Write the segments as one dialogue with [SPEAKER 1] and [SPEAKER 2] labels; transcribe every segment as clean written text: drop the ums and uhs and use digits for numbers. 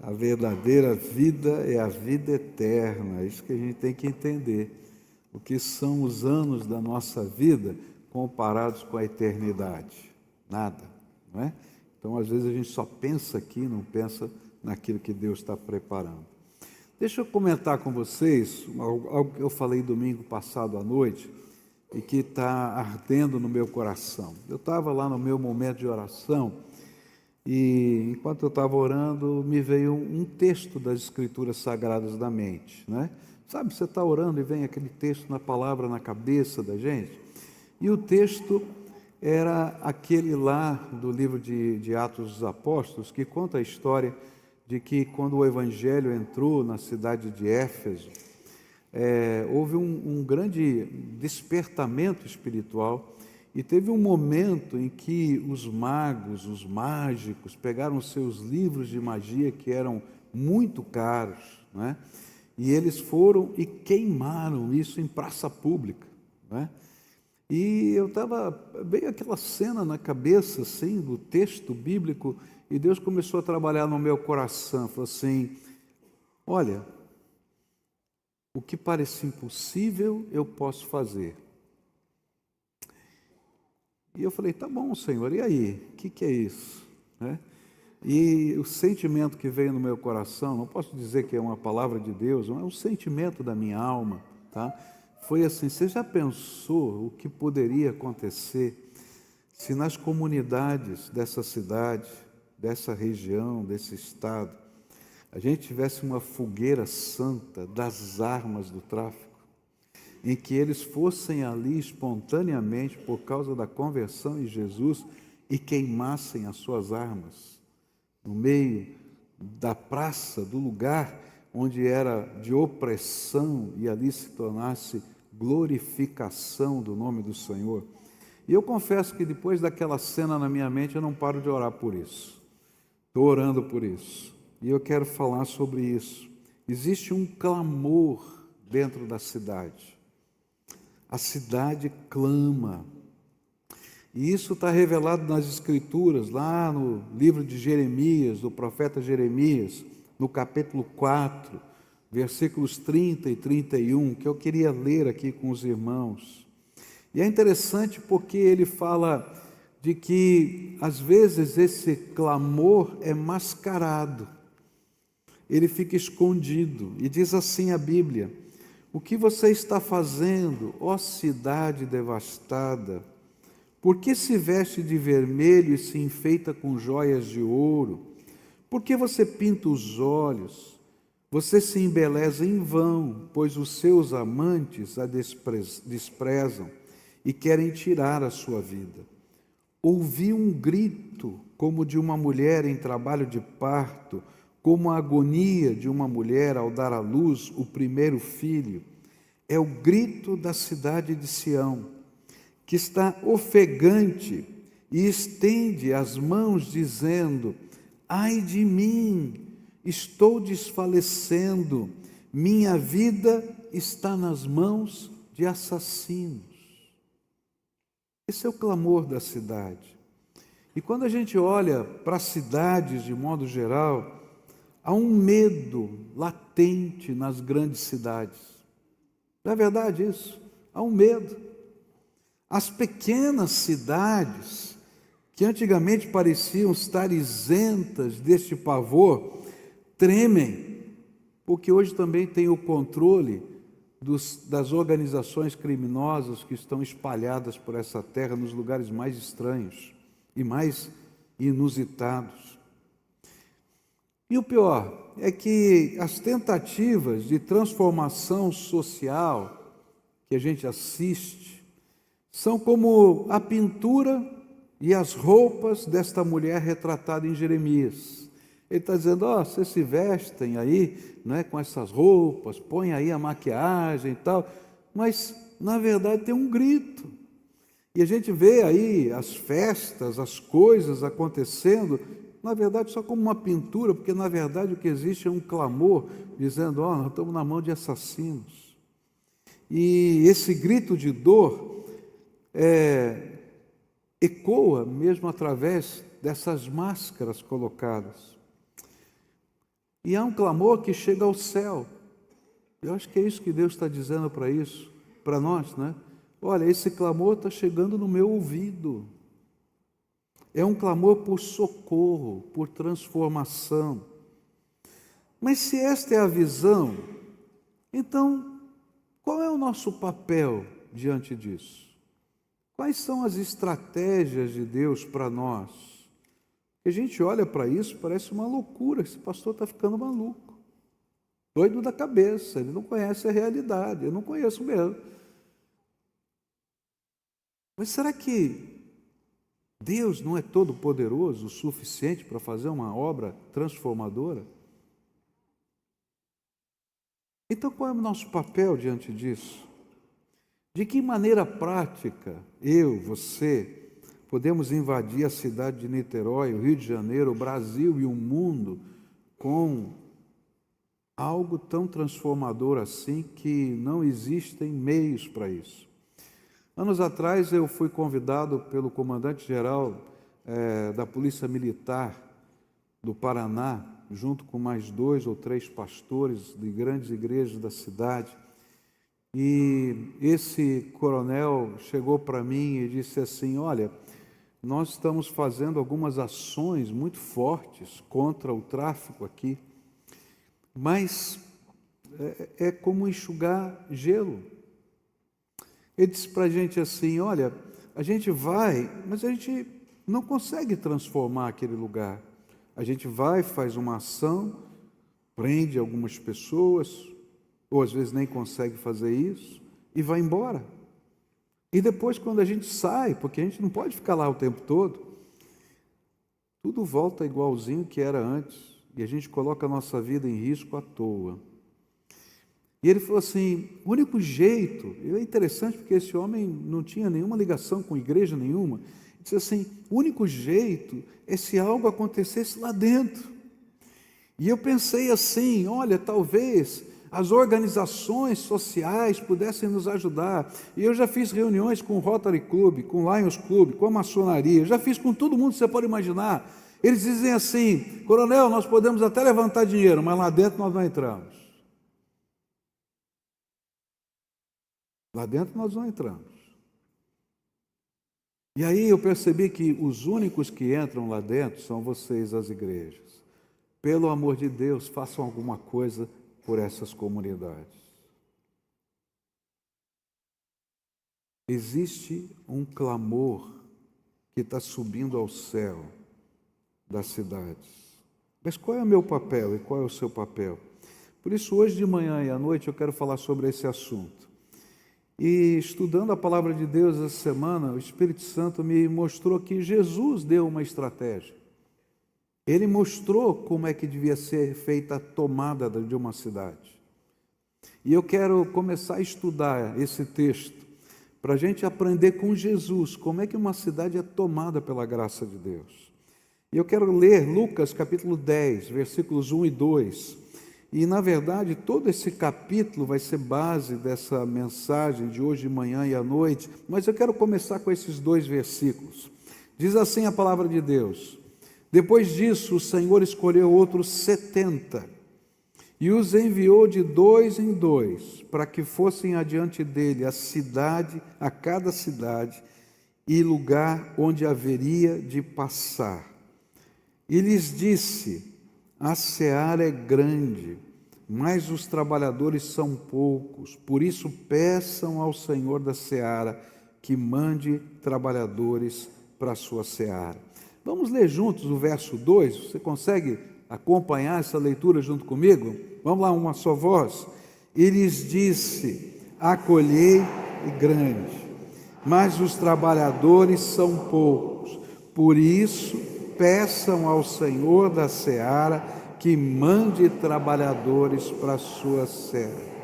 [SPEAKER 1] A verdadeira vida é a vida eterna. É isso que a gente tem que entender. O que são os anos da nossa vida comparados com a eternidade? Nada, não é? Então, às vezes, a gente só pensa aqui, não pensa naquilo que Deus está preparando. Deixa eu comentar com vocês algo que eu falei domingo passado à noite e que está ardendo no meu coração. Eu estava lá no meu momento de oração e, enquanto eu estava orando, me veio um texto das Escrituras Sagradas da mente, né? Sabe, você está orando e vem aquele texto na palavra na cabeça da gente. E o texto era aquele lá do livro de Atos dos Apóstolos, que conta a história de que quando o Evangelho entrou na cidade de Éfeso, houve um grande despertamento espiritual e teve um momento em que os magos, os mágicos, pegaram seus livros de magia que eram muito caros, né? E eles foram e queimaram isso em praça pública, né? E eu estava, veio aquela cena na cabeça, assim, do texto bíblico, e Deus começou a trabalhar no meu coração, falou assim, olha, o que parece impossível, eu posso fazer. E eu falei, tá bom, Senhor, e aí? O que é isso? Né? E o sentimento que veio no meu coração, não posso dizer que é uma palavra de Deus, não é um sentimento da minha alma, tá? Foi assim, você já pensou o que poderia acontecer se nas comunidades dessa cidade, dessa região, desse estado, a gente tivesse uma fogueira santa das armas do tráfico, em que eles fossem ali espontaneamente por causa da conversão em Jesus e queimassem as suas armas no meio da praça, do lugar onde era de opressão e ali se tornasse glorificação do nome do Senhor. E eu confesso que depois daquela cena na minha mente eu não paro de orar por isso. Estou orando por isso. E eu quero falar sobre isso. Existe um clamor dentro da cidade. A cidade clama. E isso está revelado nas Escrituras, lá no livro de Jeremias, do profeta Jeremias, no capítulo 4, versículos 30 e 31, que eu queria ler aqui com os irmãos. E é interessante porque ele fala de que, às vezes, esse clamor é mascarado, ele fica escondido. E diz assim a Bíblia, o que você está fazendo, ó cidade devastada? Por que se veste de vermelho e se enfeita com joias de ouro? Por que você pinta os olhos? Você se embeleza em vão, pois os seus amantes a desprezam e querem tirar a sua vida. Ouvi um grito como de uma mulher em trabalho de parto, como a agonia de uma mulher ao dar à luz o primeiro filho. É o grito da cidade de Sião, que está ofegante e estende as mãos dizendo, ai de mim, estou desfalecendo, minha vida está nas mãos de assassinos. Esse é o clamor da cidade. E quando a gente olha para as cidades de modo geral, há um medo latente nas grandes cidades. Não é verdade isso? Há um medo. As pequenas cidades, que antigamente pareciam estar isentas deste pavor, tremem, porque hoje também tem o controle das organizações criminosas que estão espalhadas por essa terra nos lugares mais estranhos e mais inusitados. E o pior é que as tentativas de transformação social que a gente assiste são como a pintura e as roupas desta mulher retratada em Jeremias. Ele está dizendo, vocês se vestem aí, né, com essas roupas, põem aí a maquiagem e tal, mas na verdade tem um grito. E a gente vê aí as festas, as coisas acontecendo, na verdade só como uma pintura, porque na verdade o que existe é um clamor, dizendo, nós estamos na mão de assassinos. E esse grito de dor ecoa mesmo através dessas máscaras colocadas. E há um clamor que chega ao céu. Eu acho que é isso que Deus está dizendo para nós, né? Olha, esse clamor está chegando no meu ouvido. É um clamor por socorro, por transformação. Mas se esta é a visão, então qual é o nosso papel diante disso? Quais são as estratégias de Deus para nós? A gente olha para isso, parece uma loucura, esse pastor está ficando maluco, doido da cabeça, ele não conhece a realidade, eu não conheço mesmo. Mas será que Deus não é todo poderoso o suficiente para fazer uma obra transformadora? Então qual é o nosso papel diante disso? De que maneira prática eu, você, podemos invadir a cidade de Niterói, o Rio de Janeiro, o Brasil e o mundo com algo tão transformador assim que não existem meios para isso? Anos atrás eu fui convidado pelo comandante-geral da Polícia Militar do Paraná, junto com mais 2 ou 3 pastores de grandes igrejas da cidade. E esse coronel chegou para mim e disse assim: olha, nós estamos fazendo algumas ações muito fortes contra o tráfico aqui, mas é como enxugar gelo. Ele disse para a gente assim: olha, a gente vai, mas a gente não consegue transformar aquele lugar. A gente vai, faz uma ação, prende algumas pessoas, ou às vezes nem consegue fazer isso, e vai embora. E depois, quando a gente sai, porque a gente não pode ficar lá o tempo todo, tudo volta igualzinho que era antes, e a gente coloca a nossa vida em risco à toa. E ele falou assim: o único jeito, e é interessante porque esse homem não tinha nenhuma ligação com igreja nenhuma, ele disse assim: o único jeito é se algo acontecesse lá dentro. E eu pensei assim: olha, talvez as organizações sociais pudessem nos ajudar. E eu já fiz reuniões com o Rotary Club, com o Lions Club, com a maçonaria, já fiz com todo mundo que você pode imaginar. Eles dizem assim: coronel, nós podemos até levantar dinheiro, mas lá dentro nós não entramos. Lá dentro nós não entramos. E aí eu percebi que os únicos que entram lá dentro são vocês, as igrejas. Pelo amor de Deus, façam alguma coisa por essas comunidades. Existe um clamor que está subindo ao céu das cidades. Mas qual é o meu papel e qual é o seu papel? Por isso, hoje de manhã e à noite eu quero falar sobre esse assunto. E estudando a palavra de Deus essa semana, o Espírito Santo me mostrou que Jesus deu uma estratégia. Ele mostrou como é que devia ser feita a tomada de uma cidade. E eu quero começar a estudar esse texto, para a gente aprender com Jesus, como é que uma cidade é tomada pela graça de Deus. E eu quero ler Lucas capítulo 10, versículos 1 e 2. E, na verdade, todo esse capítulo vai ser base dessa mensagem de hoje de manhã e à noite, mas eu quero começar com esses 2 versículos. Diz assim a palavra de Deus: depois disso, o Senhor escolheu outros 70 e os enviou de 2 em 2 para que fossem adiante dele a cada cidade e lugar onde haveria de passar. E lhes disse: a seara é grande, mas os trabalhadores são poucos, por isso peçam ao Senhor da seara que mande trabalhadores para a sua seara. Vamos ler juntos o verso 2, você consegue acompanhar essa leitura junto comigo? Vamos lá, uma só voz. E lhes disse: a colheita é grande, mas os trabalhadores são poucos, por isso peçam ao Senhor da seara que mande trabalhadores para a sua seara.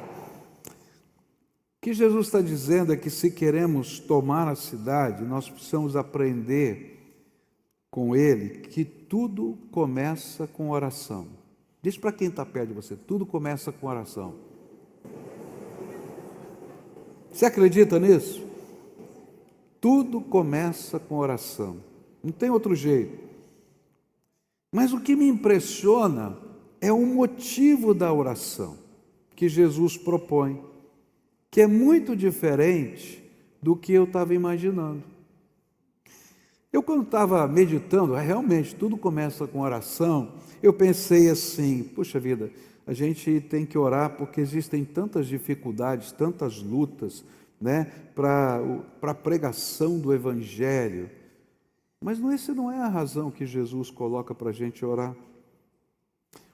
[SPEAKER 1] O que Jesus está dizendo é que se queremos tomar a cidade, nós precisamos aprender com Ele que tudo começa com oração. Diz para quem está perto de você: tudo começa com oração. Você acredita nisso? Tudo começa com oração. Não tem outro jeito. Mas o que me impressiona é o motivo da oração que Jesus propõe, que é muito diferente do que eu estava imaginando. Eu, quando estava meditando, realmente tudo começa com oração, eu pensei assim: puxa vida, a gente tem que orar porque existem tantas dificuldades, tantas lutas, né, para a pregação do Evangelho. Mas essa não é a razão que Jesus coloca para a gente orar.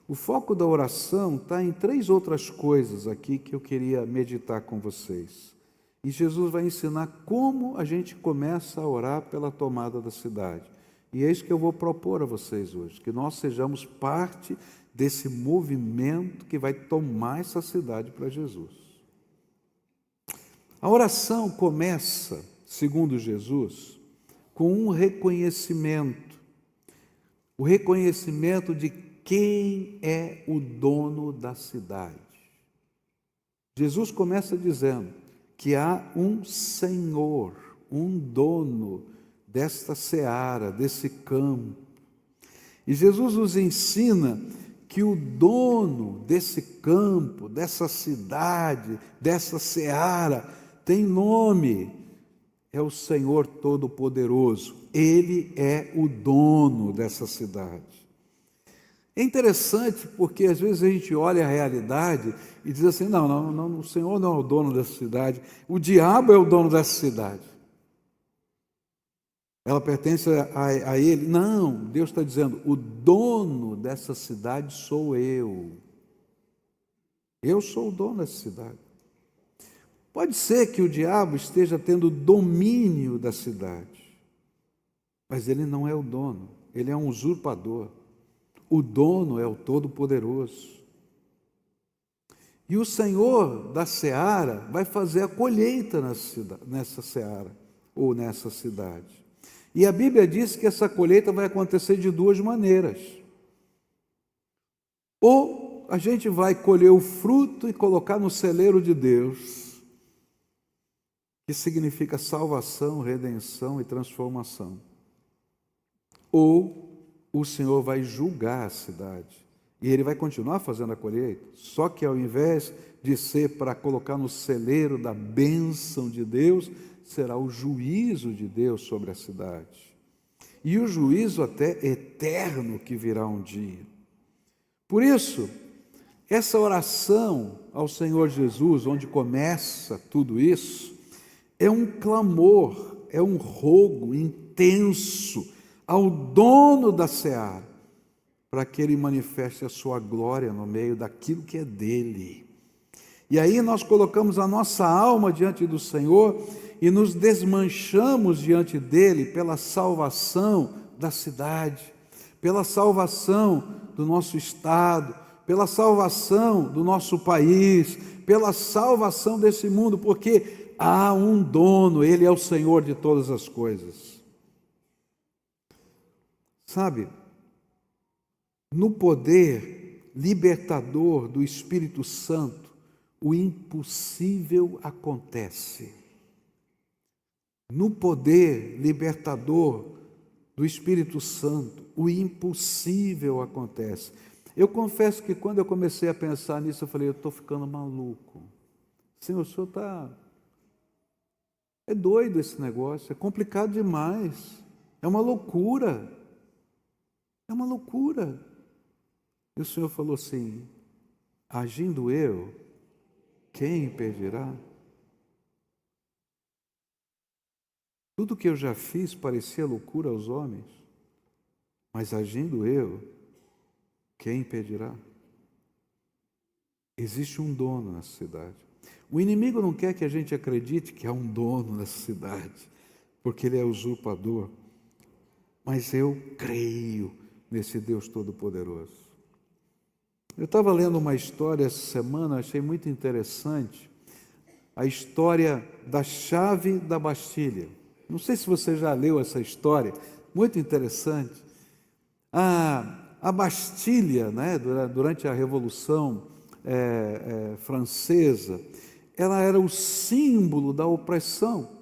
[SPEAKER 1] O foco da oração está em 3 outras coisas aqui que eu queria meditar com vocês. E Jesus vai ensinar como a gente começa a orar pela tomada da cidade. E é isso que eu vou propor a vocês hoje, que nós sejamos parte desse movimento que vai tomar essa cidade para Jesus. A oração começa, segundo Jesus, com um reconhecimento. O reconhecimento de quem é o dono da cidade. Jesus começa dizendo que há um Senhor, um dono desta seara, desse campo. E Jesus nos ensina que o dono desse campo, dessa cidade, dessa seara, tem nome, é o Senhor Todo-Poderoso. Ele é o dono dessa cidade. É interessante porque às vezes a gente olha a realidade e diz assim: não, o Senhor não é o dono dessa cidade, o diabo é o dono dessa cidade. Ela pertence a ele. Não, Deus está dizendo: o dono dessa cidade sou eu. Eu sou o dono dessa cidade. Pode ser que o diabo esteja tendo domínio da cidade, mas ele não é o dono, ele é um usurpador. O dono é o Todo-Poderoso. E o Senhor da seara vai fazer a colheita nessa seara, ou nessa cidade. E a Bíblia diz que essa colheita vai acontecer de 2 maneiras. Ou a gente vai colher o fruto e colocar no celeiro de Deus, que significa salvação, redenção e transformação. Ou o Senhor vai julgar a cidade, e Ele vai continuar fazendo a colheita, só que ao invés de ser para colocar no celeiro da bênção de Deus, será o juízo de Deus sobre a cidade, e o juízo até eterno que virá um dia. Por isso, essa oração ao Senhor Jesus, onde começa tudo isso, é um clamor, é um rogo intenso ao dono da seara, para que Ele manifeste a sua glória no meio daquilo que é dele. E aí nós colocamos a nossa alma diante do Senhor e nos desmanchamos diante dele pela salvação da cidade, pela salvação do nosso estado, pela salvação do nosso país, pela salvação desse mundo, porque há um dono, Ele é o Senhor de todas as coisas. Sabe, no poder libertador do Espírito Santo, o impossível acontece. No poder libertador do Espírito Santo, o impossível acontece. Eu confesso que quando eu comecei a pensar nisso, eu falei: eu estou ficando maluco. Senhor, o senhor está... É doido esse negócio, é complicado demais, é uma loucura. É uma loucura. E o Senhor falou assim: agindo eu, quem impedirá? Tudo que eu já fiz parecia loucura aos homens, mas agindo eu, quem impedirá? Existe um dono nessa cidade. O inimigo não quer que a gente acredite que há um dono nessa cidade, porque ele é usurpador. Mas eu creio nesse Deus Todo-Poderoso. Eu estava lendo uma história essa semana, achei muito interessante, a história da chave da Bastilha. Não sei se você já leu essa história, muito interessante. A Bastilha, né, durante a Revolução Francesa, ela era o símbolo da opressão.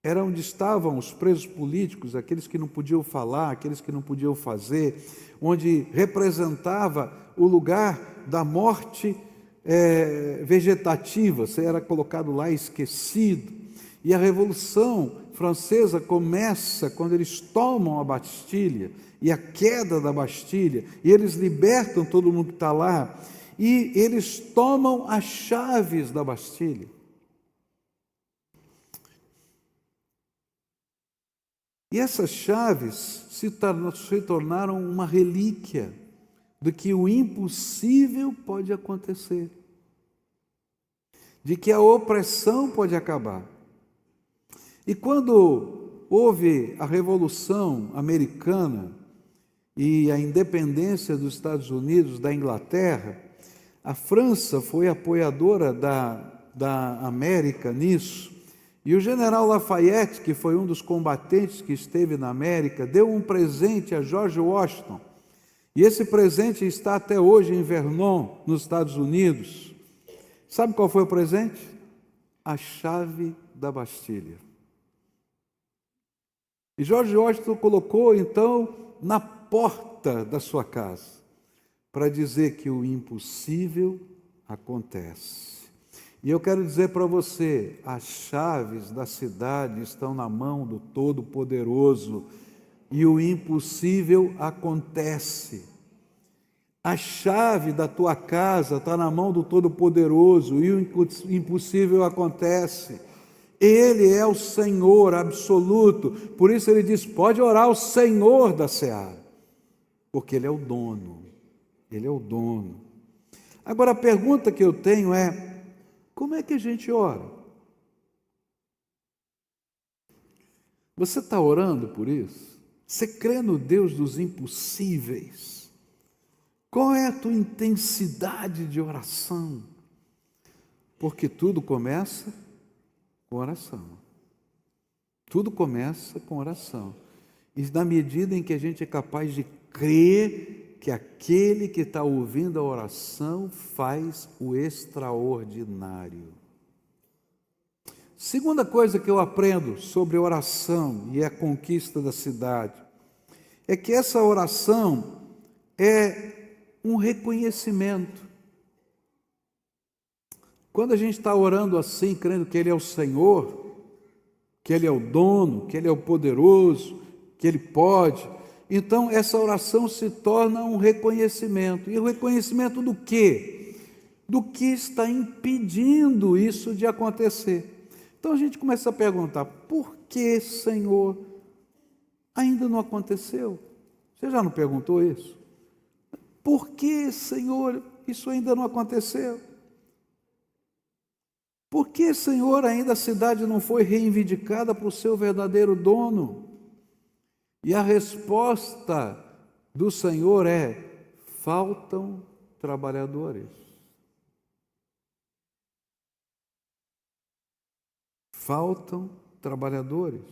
[SPEAKER 1] Era onde estavam os presos políticos, aqueles que não podiam falar, aqueles que não podiam fazer, onde representava o lugar da morte vegetativa, você era colocado lá esquecido. E a Revolução Francesa começa quando eles tomam a Bastilha, e a queda da Bastilha, e eles libertam todo mundo que está lá, e eles tomam as chaves da Bastilha. E essas chaves se tornaram uma relíquia de que o impossível pode acontecer, de que a opressão pode acabar. E quando houve a Revolução Americana e a independência dos Estados Unidos da Inglaterra, a França foi apoiadora da América nisso, e o general Lafayette, que foi um dos combatentes que esteve na América, deu um presente a George Washington, e esse presente está até hoje em Vernon, nos Estados Unidos. Sabe qual foi o presente? A chave da Bastilha. E George Washington colocou, então, na porta da sua casa, para dizer que o impossível acontece. E eu quero dizer para você, as chaves da cidade estão na mão do Todo-Poderoso, e o impossível acontece. A chave da tua casa está na mão do Todo-Poderoso, e o impossível acontece. Ele é o Senhor absoluto, por isso ele diz, pode orar ao Senhor da seara, porque Ele é o dono, Ele é o dono. Agora a pergunta que eu tenho é, como é que a gente ora? Você está orando por isso? Você crê no Deus dos impossíveis? Qual é a tua intensidade de oração? Porque tudo começa com oração. Tudo começa com oração. E na medida em que a gente é capaz de crer que aquele que está ouvindo a oração faz o extraordinário. Segunda coisa que eu aprendo sobre oração e a conquista da cidade, é que essa oração é um reconhecimento. Quando a gente está orando assim, crendo que Ele é o Senhor, que Ele é o dono, que Ele é o poderoso, que Ele pode, então essa oração se torna um reconhecimento. E o reconhecimento do quê? Do que está impedindo isso de acontecer. Então a gente começa a perguntar, por que, Senhor, ainda não aconteceu? Você já não perguntou isso? Por que, Senhor, isso ainda não aconteceu? Por que, Senhor, ainda a cidade não foi reivindicada para o seu verdadeiro dono? E a resposta do Senhor é, faltam trabalhadores. Faltam trabalhadores.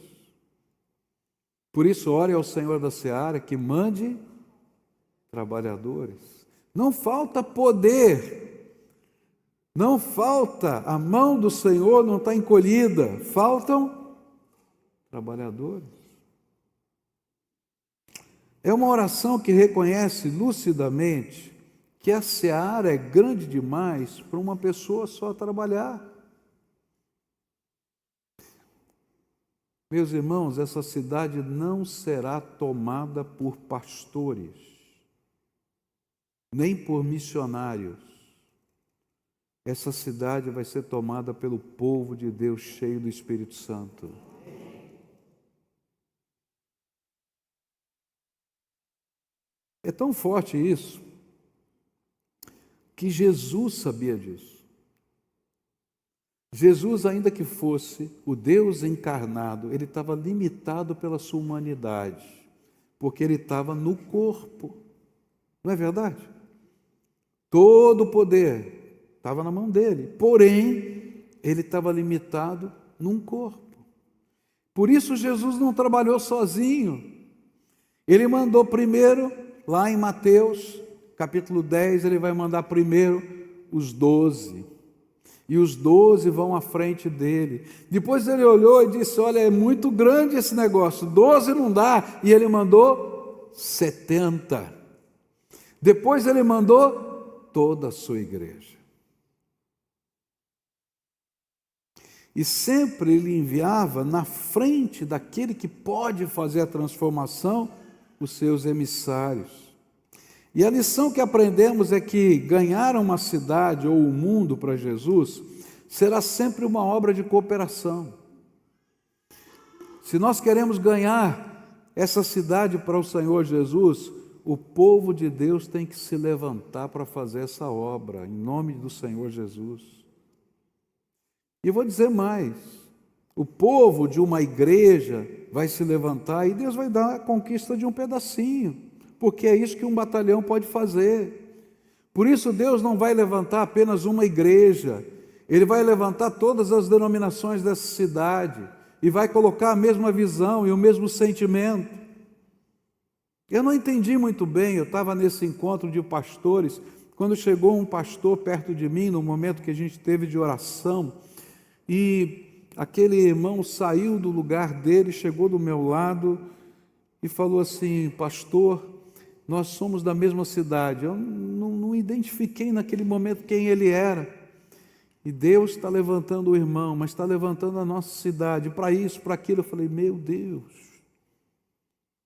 [SPEAKER 1] Por isso, ore ao Senhor da seara que mande trabalhadores. Não falta poder. Não falta, a mão do Senhor não está encolhida, faltam trabalhadores. É uma oração que reconhece lucidamente que a seara é grande demais para uma pessoa só trabalhar. Meus irmãos, essa cidade não será tomada por pastores, nem por missionários. Essa cidade vai ser tomada pelo povo de Deus cheio do Espírito Santo. É tão forte isso, que Jesus sabia disso. Jesus, ainda que fosse o Deus encarnado, ele estava limitado pela sua humanidade, porque ele estava no corpo. Não é verdade? Todo o poder estava na mão dele, porém, ele estava limitado num corpo. Por isso Jesus não trabalhou sozinho. Ele mandou primeiro, lá em Mateus, capítulo 10, ele vai mandar primeiro os 12. E os 12 vão à frente dele. Depois ele olhou e disse, olha, é muito grande esse negócio, 12 não dá. E ele mandou 70. Depois ele mandou toda a sua igreja. E sempre ele enviava na frente daquele que pode fazer a transformação, os seus emissários. E a lição que aprendemos é que ganhar uma cidade ou o mundo para Jesus será sempre uma obra de cooperação. Se nós queremos ganhar essa cidade para o Senhor Jesus, o povo de Deus tem que se levantar para fazer essa obra, em nome do Senhor Jesus. E vou dizer mais, o povo de uma igreja vai se levantar e Deus vai dar a conquista de um pedacinho, porque é isso que um batalhão pode fazer. Por isso Deus não vai levantar apenas uma igreja, Ele vai levantar todas as denominações dessa cidade e vai colocar a mesma visão e o mesmo sentimento. Eu não entendi muito bem, eu estava nesse encontro de pastores, quando chegou um pastor perto de mim, no momento que a gente teve de oração, e aquele irmão saiu do lugar dele, chegou do meu lado e falou assim: pastor, nós somos da mesma cidade. Eu não identifiquei naquele momento quem ele era. E Deus está levantando o irmão, mas está levantando a nossa cidade, para isso, para aquilo. Eu falei: meu Deus.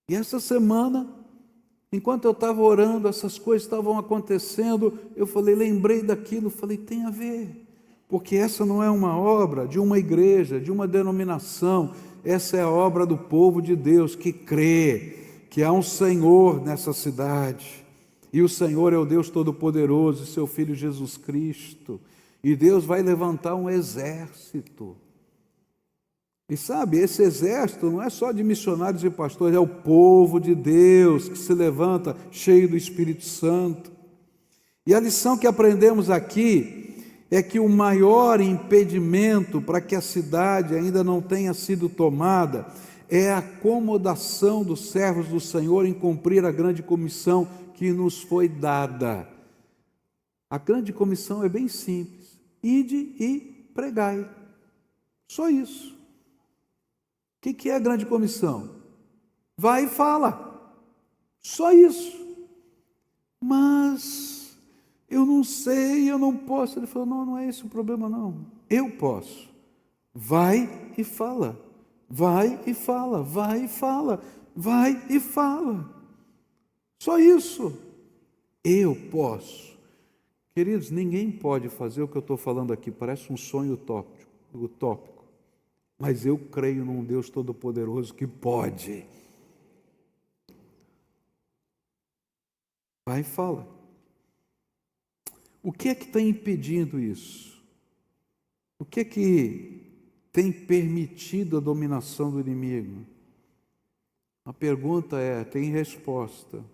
[SPEAKER 1] E essa semana, enquanto eu estava orando, essas coisas estavam acontecendo, eu falei, lembrei daquilo, falei, tem a ver. Porque essa não é uma obra de uma igreja, de uma denominação, essa é a obra do povo de Deus que crê que há um Senhor nessa cidade, e o Senhor é o Deus Todo-Poderoso, seu Filho Jesus Cristo, e Deus vai levantar um exército. E sabe, esse exército não é só de missionários e pastores, é o povo de Deus que se levanta cheio do Espírito Santo. E a lição que aprendemos aqui é que o maior impedimento para que a cidade ainda não tenha sido tomada é a acomodação dos servos do Senhor em cumprir a grande comissão que nos foi dada. A grande comissão é bem simples: ide e pregai. Só isso. O que é a grande comissão? Vai e fala. Só isso. Mas eu não sei, eu não posso. Ele falou: não é esse o problema não. Eu posso. Vai e fala. Vai e fala. Vai e fala. Vai e fala. Só isso. Eu posso. Queridos, ninguém pode fazer o que eu estou falando aqui. Parece um sonho utópico. Mas eu creio num Deus Todo-Poderoso que pode. Vai e fala. O que é que está impedindo isso? O que é que tem permitido a dominação do inimigo? A pergunta é, tem resposta.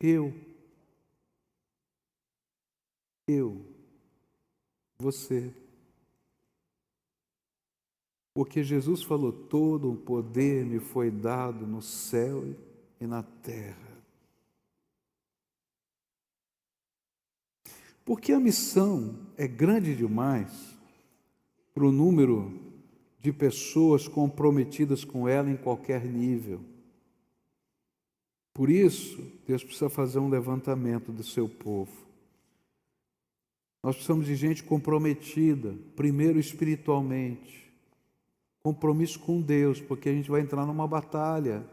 [SPEAKER 1] Eu, você. Porque Jesus falou: todo o poder me foi dado no céu e na terra. Porque a missão é grande demais para o número de pessoas comprometidas com ela em qualquer nível. Por isso, Deus precisa fazer um levantamento do seu povo. Nós precisamos de gente comprometida, primeiro espiritualmente, compromisso com Deus, porque a gente vai entrar numa batalha.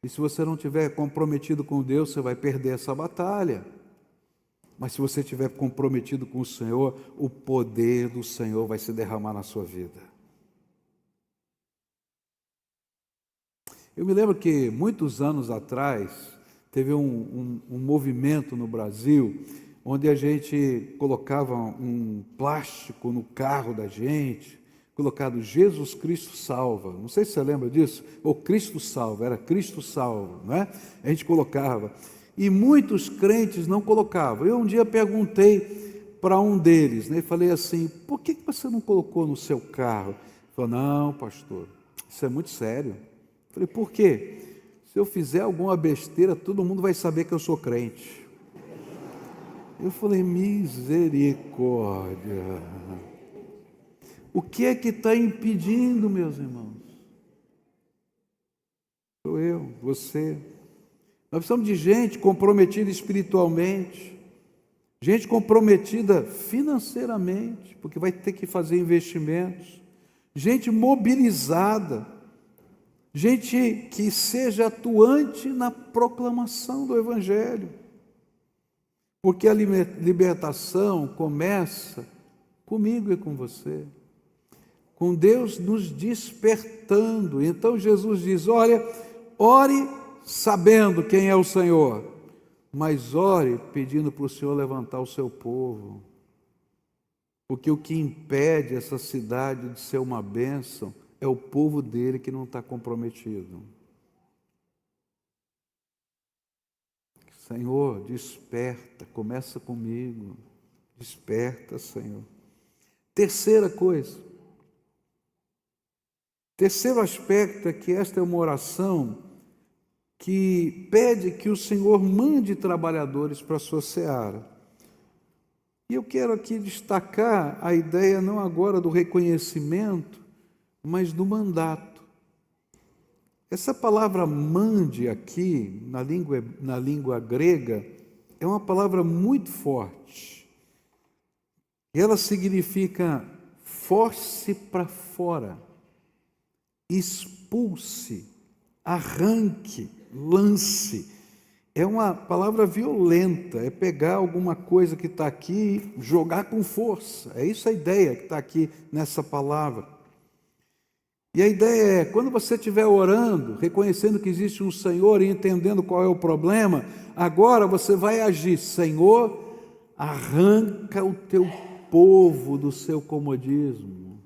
[SPEAKER 1] E se você não estiver comprometido com Deus, você vai perder essa batalha. Mas se você estiver comprometido com o Senhor, o poder do Senhor vai se derramar na sua vida. Eu me lembro que muitos anos atrás, teve um movimento no Brasil, onde a gente colocava um plástico no carro da gente, colocado Jesus Cristo salva. Não sei se você lembra disso, ou Cristo salva, era Cristo salva, não é? A gente colocava. E muitos crentes não colocavam. Eu um dia perguntei para um deles, né, e falei assim: por que você não colocou no seu carro? Ele falou: não, pastor, isso é muito sério. Eu falei: por quê? Se eu fizer alguma besteira, todo mundo vai saber que eu sou crente. Eu falei: misericórdia. O que é que está impedindo, meus irmãos? Sou eu, você. Nós precisamos de gente comprometida espiritualmente, gente comprometida financeiramente, porque vai ter que fazer investimentos, gente mobilizada, gente que seja atuante na proclamação do Evangelho, porque a libertação começa comigo e com você, com Deus nos despertando. Então Jesus diz: olha, ore sabendo quem é o Senhor, mas ore pedindo para o Senhor levantar o seu povo, porque o que impede essa cidade de ser uma bênção é o povo dele que não está comprometido. Senhor, desperta, começa comigo, desperta, Senhor. Terceira coisa, terceiro aspecto é que esta é uma oração que pede que o Senhor mande trabalhadores para a sua seara. E eu quero aqui destacar a ideia não agora do reconhecimento, mas do mandato. Essa palavra mande aqui, na língua grega, é uma palavra muito forte. Ela significa force para fora, expulse, arranque, lance. É uma palavra violenta, é pegar alguma coisa que está aqui e jogar com força. É isso a ideia que está aqui nessa palavra. E a ideia é, quando você estiver orando, reconhecendo que existe um Senhor e entendendo qual é o problema, agora você vai agir. Senhor, arranca o teu povo do seu comodismo.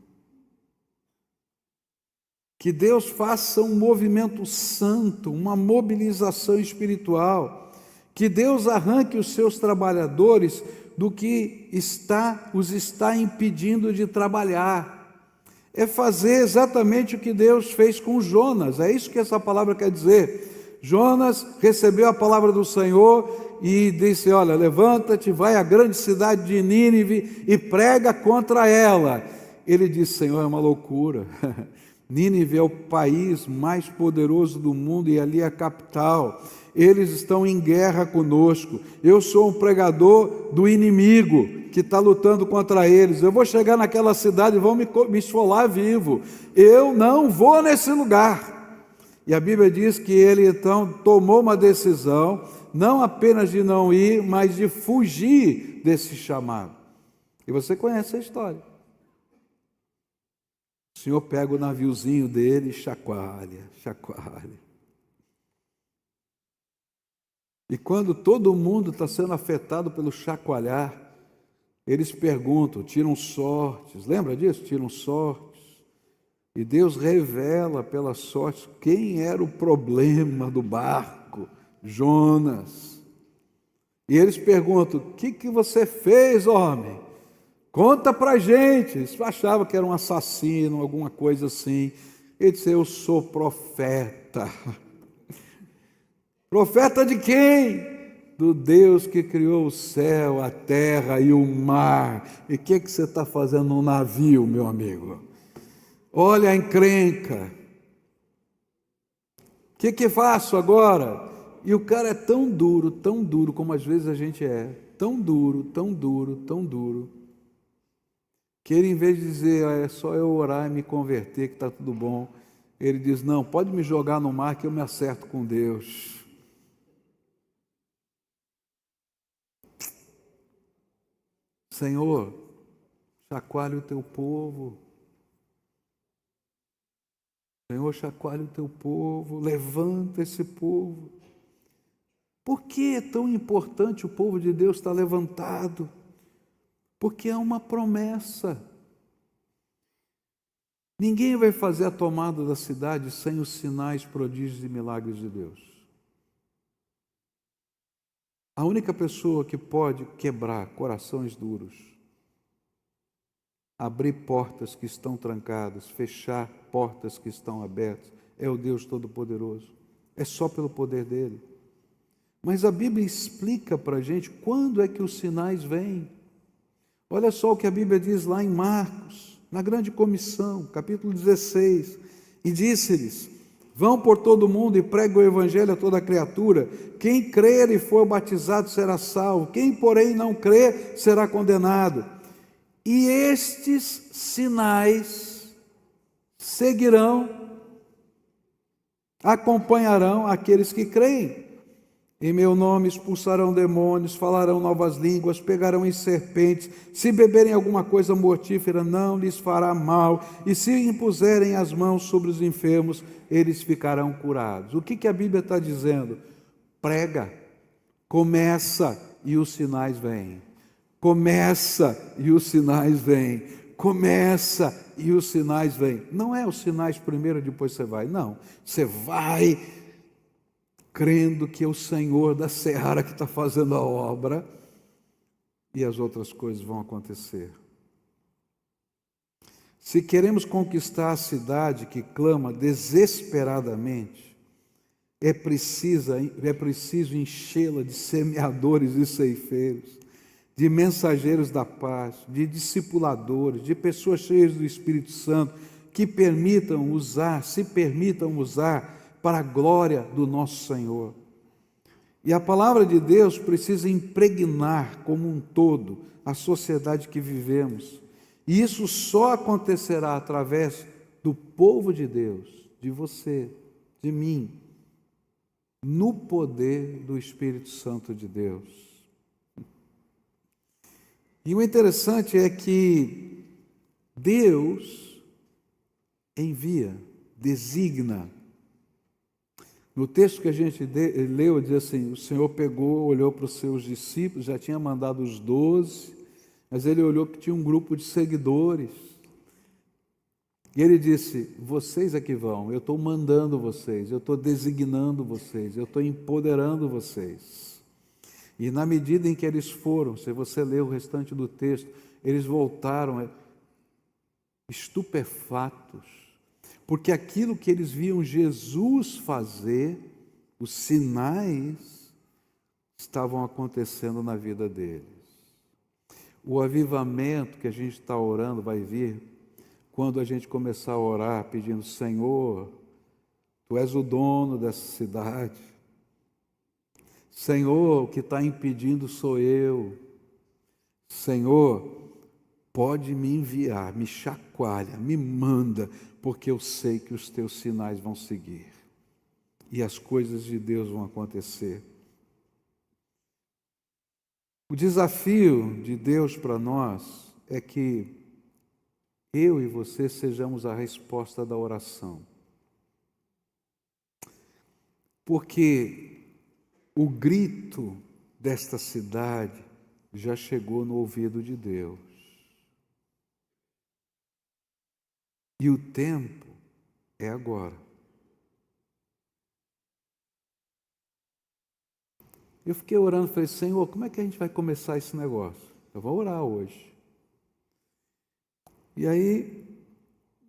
[SPEAKER 1] Que Deus faça um movimento santo, uma mobilização espiritual. Que Deus arranque os seus trabalhadores do que os está impedindo de trabalhar. É fazer exatamente o que Deus fez com Jonas. É isso que essa palavra quer dizer. Jonas recebeu a palavra do Senhor e disse: olha, levanta-te, vai à grande cidade de Nínive e prega contra ela. Ele disse: Senhor, é uma loucura. Nínive é o país mais poderoso do mundo e ali é a capital. Eles estão em guerra conosco. Eu sou um pregador do inimigo que está lutando contra eles. Eu vou chegar naquela cidade e vão me esfolar vivo. Eu não vou nesse lugar. E a Bíblia diz que ele então tomou uma decisão, não apenas de não ir, mas de fugir desse chamado. E você conhece a história. O Senhor pega o naviozinho dele e chacoalha. E quando todo mundo está sendo afetado pelo chacoalhar, eles perguntam, tiram sortes. Lembra disso? Tiram sortes. E Deus revela pelas sortes quem era o problema do barco: Jonas. E eles perguntam: o que você fez, homem? Conta para a gente. Eles achavam que era um assassino, alguma coisa assim. Ele disse: eu sou profeta. Profeta de quem? Do Deus que criou o céu, a terra e o mar. E o que você está fazendo no navio, meu amigo? Olha a encrenca. O que faço agora? E o cara é tão duro como às vezes a gente é. Tão duro, que ele, em vez de dizer: é só eu orar e me converter que está tudo bom, ele diz: não, pode me jogar no mar que eu me acerto com Deus. Senhor, chacoalhe o teu povo. Senhor, chacoalhe o teu povo, levanta esse povo. Por que é tão importante o povo de Deus estar levantado? Porque é uma promessa. Ninguém vai fazer a tomada da cidade sem os sinais, prodígios e milagres de Deus. A única pessoa que pode quebrar corações duros, abrir portas que estão trancadas, fechar portas que estão abertas, é o Deus Todo-Poderoso. É só pelo poder dele. Mas a Bíblia explica para a gente quando é que os sinais vêm. Olha só o que a Bíblia diz lá em Marcos, na grande comissão, capítulo 16. E disse-lhes: Vão por todo mundo e preguem o evangelho a toda criatura. Quem crer e for batizado será salvo. Quem, porém, não crer será condenado. E estes sinais seguirão, acompanharão aqueles que creem. Em meu nome expulsarão demônios, falarão novas línguas, pegarão em serpentes. Se beberem alguma coisa mortífera, não lhes fará mal. E se impuserem as mãos sobre os enfermos, eles ficarão curados. O que a Bíblia está dizendo? Prega, começa e os sinais vêm. Começa e os sinais vêm. Começa e os sinais vêm. Não é os sinais primeiro, depois você vai. Não, você vai crendo que é o Senhor da seara que está fazendo a obra, e as outras coisas vão acontecer. Se queremos conquistar a cidade que clama desesperadamente, é preciso enchê-la de semeadores e ceifeiros, de mensageiros da paz, de discipuladores, de pessoas cheias do Espírito Santo, que se permitam usar para a glória do nosso Senhor. E a palavra de Deus precisa impregnar como um todo a sociedade que vivemos. E isso só acontecerá através do povo de Deus, de você, de mim, no poder do Espírito Santo de Deus. E o interessante é que Deus envia, designa. No texto que a gente leu, diz assim: o Senhor pegou, olhou para os seus discípulos, já tinha mandado os 12, mas ele olhou que tinha um grupo de seguidores. E ele disse: vocês é que vão, eu estou mandando vocês, eu estou designando vocês, eu estou empoderando vocês. E na medida em que eles foram, se você ler o restante do texto, eles voltaram estupefatos, porque aquilo que eles viam Jesus fazer, os sinais, estavam acontecendo na vida deles. O avivamento que a gente está orando vai vir quando a gente começar a orar pedindo: Senhor, Tu és o dono dessa cidade. Senhor, o que está impedindo sou eu. Senhor, pode me enviar, me chacoalha, me manda, porque eu sei que os teus sinais vão seguir e as coisas de Deus vão acontecer. O desafio de Deus para nós é que eu e você sejamos a resposta da oração. Porque o grito desta cidade já chegou no ouvido de Deus. E o tempo é agora. Eu fiquei orando, falei: Senhor, como é que a gente vai começar esse negócio? Eu vou orar hoje. E aí,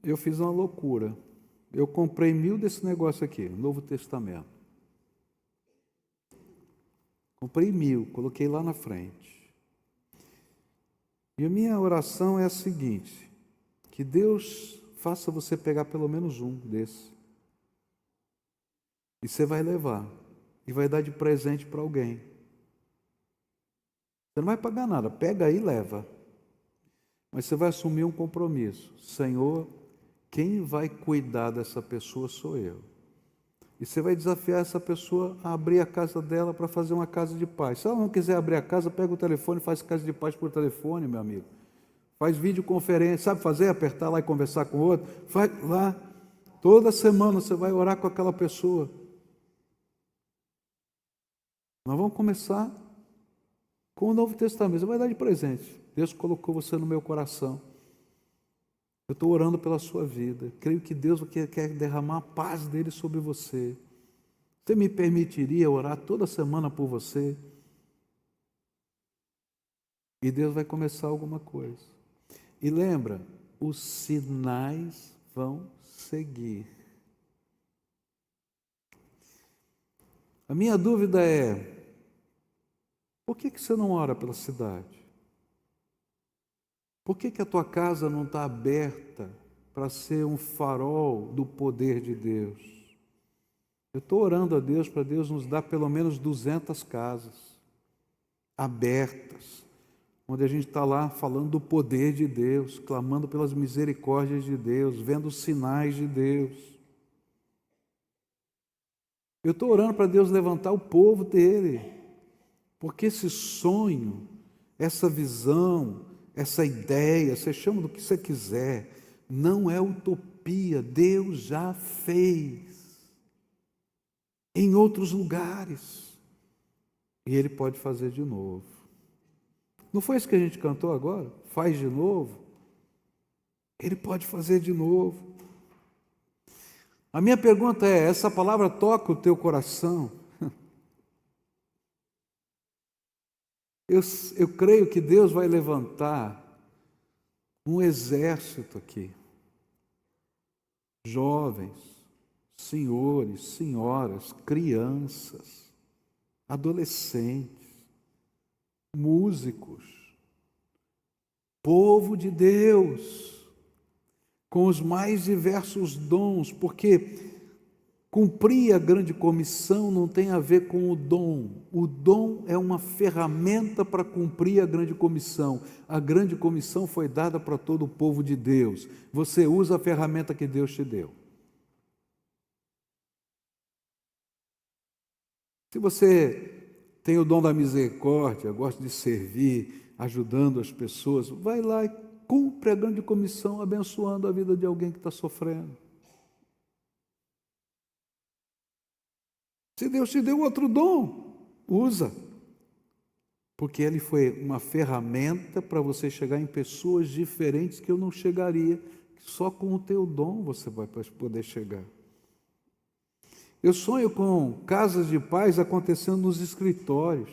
[SPEAKER 1] eu fiz uma loucura. Eu comprei 1000 desse negócio aqui, Novo Testamento. Comprei 1000, coloquei lá na frente. E a minha oração é a seguinte: que Deus faça você pegar pelo menos um desse. E você vai levar. E vai dar de presente para alguém. Você não vai pagar nada, pega aí e leva. Mas você vai assumir um compromisso. Senhor, quem vai cuidar dessa pessoa sou eu. E você vai desafiar essa pessoa a abrir a casa dela para fazer uma casa de paz. Se ela não quiser abrir a casa, pega o telefone e faz casa de paz por telefone, meu amigo. Faz videoconferência, sabe fazer? Apertar lá e conversar com o outro? Faz lá. Toda semana você vai orar com aquela pessoa. Nós vamos começar com o Novo Testamento. Você vai dar de presente. Deus colocou você no meu coração. Eu estou orando pela sua vida. Creio que Deus quer derramar a paz dele sobre você. Você me permitiria orar toda semana por você? E Deus vai começar alguma coisa. E lembra, os sinais vão seguir. A minha dúvida é: por que você não ora pela cidade? Por que a tua casa não está aberta para ser um farol do poder de Deus? Eu estou orando a Deus para Deus nos dar pelo menos 200 casas abertas, onde a gente está lá falando do poder de Deus, clamando pelas misericórdias de Deus, vendo os sinais de Deus. Eu estou orando para Deus levantar o povo dele, porque esse sonho, essa visão, essa ideia, você chama do que você quiser, não é utopia, Deus já fez em outros lugares, e Ele pode fazer de novo. Não foi isso que a gente cantou agora? Faz de novo. Ele pode fazer de novo. A minha pergunta é, essa palavra toca o teu coração? Eu creio que Deus vai levantar um exército aqui. Jovens, senhores, senhoras, crianças, adolescentes, músicos, povo de Deus, com os mais diversos dons, porque cumprir a grande comissão não tem a ver com o dom. O dom é uma ferramenta para cumprir a grande comissão. A grande comissão foi dada para todo o povo de Deus. Você usa a ferramenta que Deus te deu. Se você tem o dom da misericórdia, gosta de servir, ajudando as pessoas, vai lá e cumpre a grande comissão, abençoando a vida de alguém que está sofrendo. Se Deus te deu outro dom, usa. Porque ele foi uma ferramenta para você chegar em pessoas diferentes que eu não chegaria. Só com o teu dom você vai poder chegar. Eu sonho com casas de paz acontecendo nos escritórios.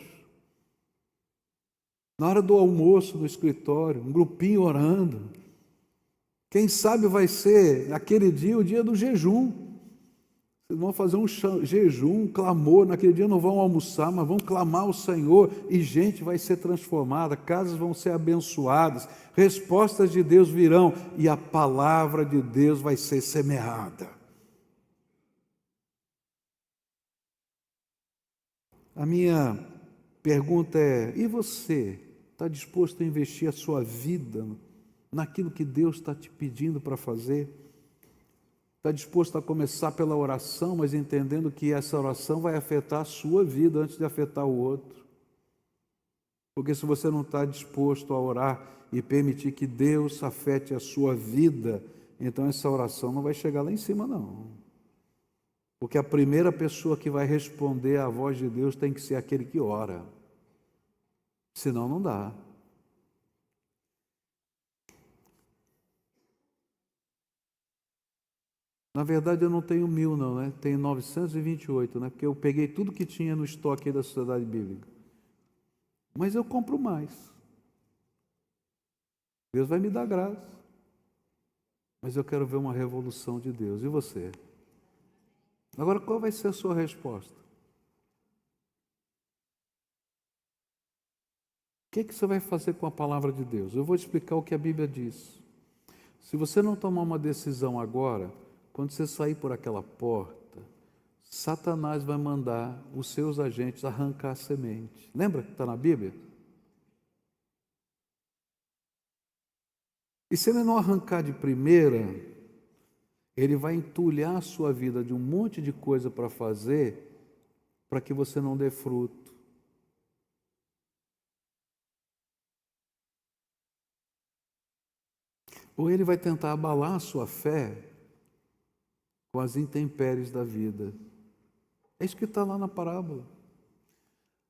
[SPEAKER 1] Na hora do almoço no escritório, um grupinho orando. Quem sabe vai ser aquele dia o dia do jejum. Vocês vão fazer um jejum, um clamor, naquele dia não vão almoçar, mas vão clamar ao Senhor e gente vai ser transformada, casas vão ser abençoadas, respostas de Deus virão e a palavra de Deus vai ser semeada. A minha pergunta é, e você está disposto a investir a sua vida naquilo que Deus está te pedindo para fazer? Está disposto a começar pela oração, mas entendendo que essa oração vai afetar a sua vida antes de afetar o outro. Porque se você não está disposto a orar e permitir que Deus afete a sua vida, então essa oração não vai chegar lá em cima, não. Porque a primeira pessoa que vai responder à voz de Deus tem que ser aquele que ora. Senão não dá. Na verdade, eu não tenho 1000, não, né? Tenho 928, né? Porque eu peguei tudo que tinha no estoque aí da Sociedade Bíblica. Mas eu compro mais. Deus vai me dar graça. Mas eu quero ver uma revolução de Deus. E você? Agora, qual vai ser a sua resposta? O que você vai fazer com a palavra de Deus? Eu vou explicar o que a Bíblia diz. Se você não tomar uma decisão agora, quando você sair por aquela porta, Satanás vai mandar os seus agentes arrancar a semente. Lembra que está na Bíblia? E se ele não arrancar de primeira, ele vai entulhar a sua vida de um monte de coisa para fazer, para que você não dê fruto. Ou ele vai tentar abalar a sua fé com as intempéries da vida. É isso que está lá na parábola.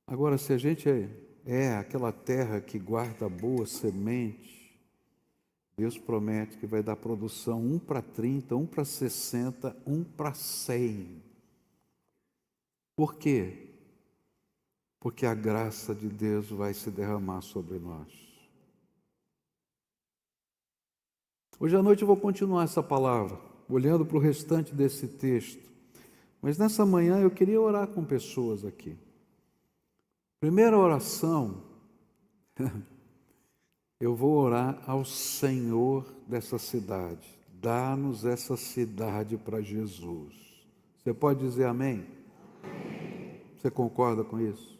[SPEAKER 1] Agora, se a gente é aquela terra que guarda boa semente, Deus promete que vai dar produção 1 para 30, 1 para 60, 1 para 100. Por quê? Porque a graça de Deus vai se derramar sobre nós. Hoje à noite eu vou continuar essa palavra, olhando para o restante desse texto. Mas nessa manhã eu queria orar com pessoas aqui. Primeira oração, eu vou orar ao Senhor dessa cidade. Dá-nos essa cidade para Jesus. Você pode dizer amém? Você concorda com isso?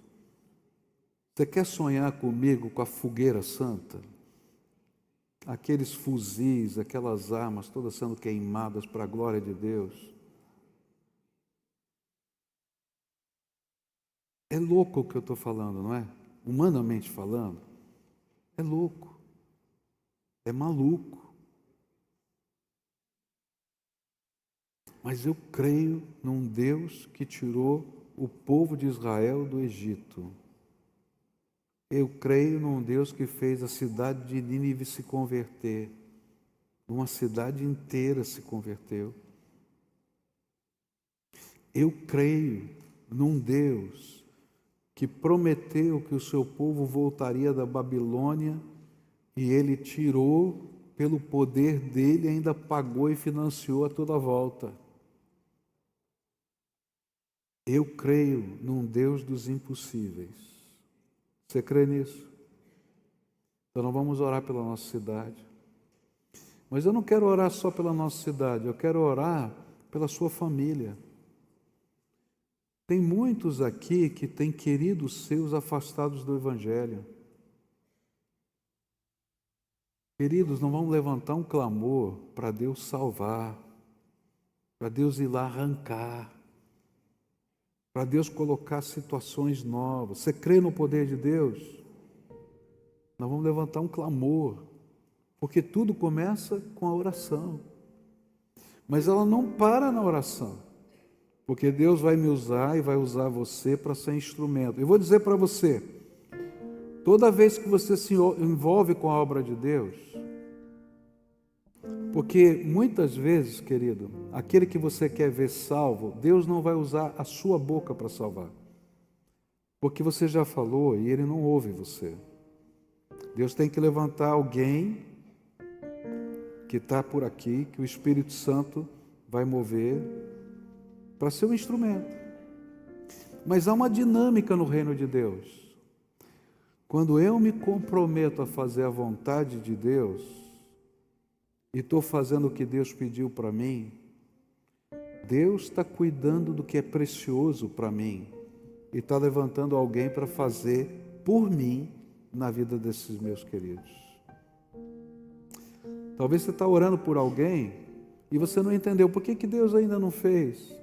[SPEAKER 1] Você quer sonhar comigo com a fogueira santa? Aqueles fuzis, aquelas armas todas sendo queimadas para a glória de Deus. É louco o que eu estou falando, não é? Humanamente falando, é louco, é maluco. Mas eu creio num Deus que tirou o povo de Israel do Egito. Eu creio num Deus que fez a cidade de Nínive se converter. Uma cidade inteira se converteu. Eu creio num Deus que prometeu que o seu povo voltaria da Babilônia e ele tirou pelo poder dele, ainda pagou e financiou a toda a volta. Eu creio num Deus dos impossíveis. Você crê nisso? Então nós vamos orar pela nossa cidade. Mas eu não quero orar só pela nossa cidade, eu quero orar pela sua família. Tem muitos aqui que têm queridos seus afastados do Evangelho. Queridos, não vamos levantar um clamor para Deus salvar, para Deus ir lá arrancar, para Deus colocar situações novas. Você crê no poder de Deus? Nós vamos levantar um clamor, porque tudo começa com a oração. Mas ela não para na oração, porque Deus vai me usar e vai usar você para ser instrumento. Eu vou dizer para você, toda vez que você se envolve com a obra de Deus, porque muitas vezes, querido, aquele que você quer ver salvo, Deus não vai usar a sua boca para salvar. Porque você já falou e Ele não ouve você. Deus tem que levantar alguém que está por aqui, que o Espírito Santo vai mover para ser um instrumento. Mas há uma dinâmica no reino de Deus. Quando eu me comprometo a fazer a vontade de Deus, e estou fazendo o que Deus pediu para mim, Deus está cuidando do que é precioso para mim e está levantando alguém para fazer por mim na vida desses meus queridos. Talvez você está orando por alguém e você não entendeu por que Deus ainda não fez.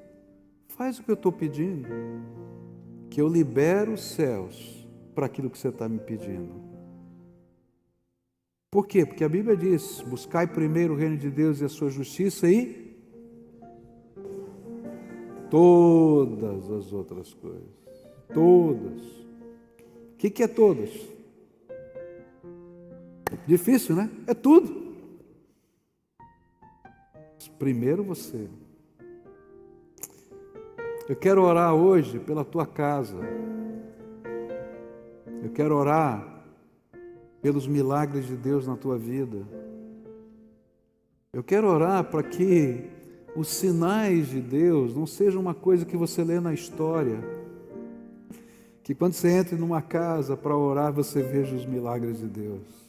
[SPEAKER 1] Faz o que eu estou pedindo, que eu libero os céus para aquilo que você está me pedindo. Por quê? Porque a Bíblia diz, buscai primeiro o reino de Deus e a sua justiça e todas as outras coisas. Todas. O que é todas? Difícil, né? É tudo. Primeiro você. Eu quero orar hoje pela tua casa. Eu quero orar pelos milagres de Deus na tua vida. Eu quero orar para que os sinais de Deus não sejam uma coisa que você lê na história, que quando você entre numa casa para orar, você veja os milagres de Deus.